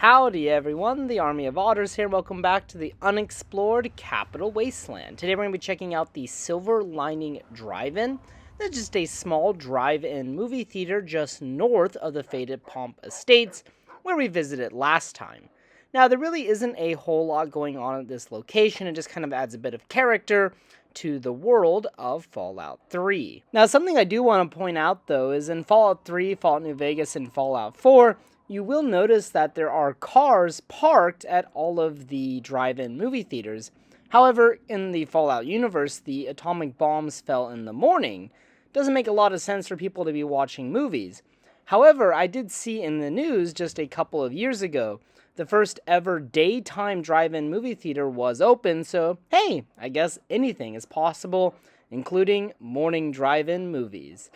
Howdy everyone, the Army of Otters here. Welcome back to the Unexplored Capital Wasteland. Today we're going to be checking out the Silver Lining Drive-In. That's just a small drive-in movie theater just north of the Faded Pomp Estates, where we visited last time. Now there really isn't a whole lot going on at this location, it just kind of adds a bit of character to the world of Fallout 3. Now something I do want to point out though is in Fallout 3, Fallout New Vegas, and Fallout 4, you will notice that there are cars parked at all of the drive-in movie theaters. However, in the Fallout universe, the atomic bombs fell in the morning. Doesn't make a lot of sense for people to be watching movies. However, I did see in the news just a couple of years ago, the first ever daytime drive-in movie theater was open, so hey, I guess anything is possible, including morning drive-in movies.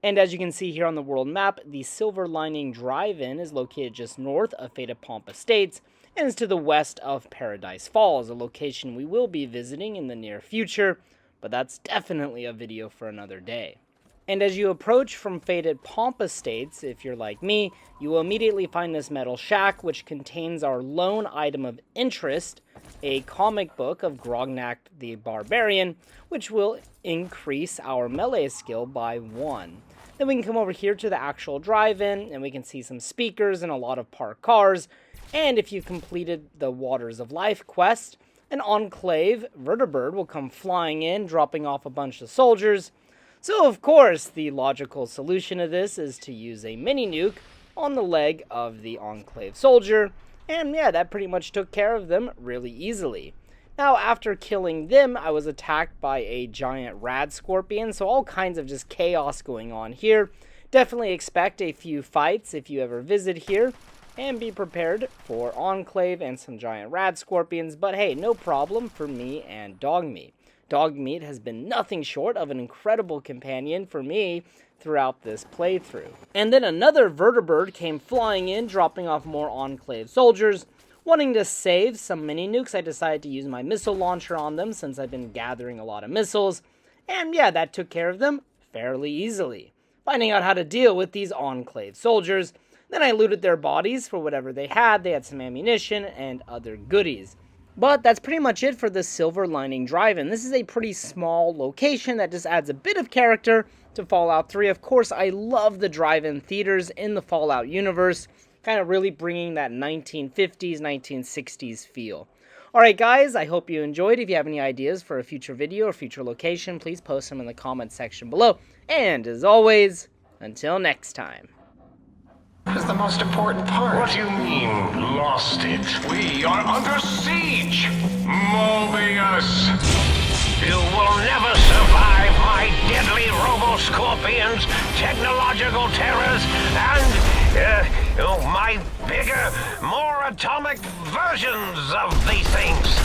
And as you can see here on the world map, the Silver Lining Drive-In is located just north of Faded Pomp Estates and is to the west of Paradise Falls, a location we will be visiting in the near future, but that's definitely a video for another day. And as you approach from Faded Pomp Estates, if you're like me, you will immediately find this metal shack which contains our lone item of interest, a comic book of Grognak the Barbarian, which will increase our melee skill by 1. Then we can come over here to the actual drive-in, and we can see some speakers and a lot of parked cars. And if you've completed the Waters of Life quest, an Enclave vertibird will come flying in, dropping off a bunch of soldiers. So of course, the logical solution to this is to use a mini-nuke on the leg of the Enclave soldier. And yeah, that pretty much took care of them really easily. Now, after killing them, I was attacked by a giant Radscorpion, so all kinds of just chaos going on here. Definitely expect a few fights if you ever visit here, and be prepared for Enclave and some giant Radscorpions, but hey, no problem for me and Dogmeat. Dogmeat has been nothing short of an incredible companion for me throughout this playthrough. And then another vertibird came flying in, dropping off more Enclave soldiers. Wanting to save some mini-nukes, I decided to use my missile launcher on them since I've been gathering a lot of missiles. And yeah, that took care of them fairly easily. Finding out how to deal with these Enclave soldiers, then I looted their bodies for whatever they had. They had some ammunition and other goodies. But that's pretty much it for the Silver Lining Drive-In. This is a pretty small location that just adds a bit of character to Fallout 3. Of course, I love the drive-in theaters in the Fallout universe, kind of really bringing that 1950s, 1960s feel. Alright guys, I hope you enjoyed. If you have any ideas for a future video or future location, please post them in the comments section below. And as always, until next time. Is the most important part. What do you mean, lost it? We are under siege! Mobius! You will never survive my deadly robo-scorpions, technological terrors, and my bigger, more atomic versions of these things.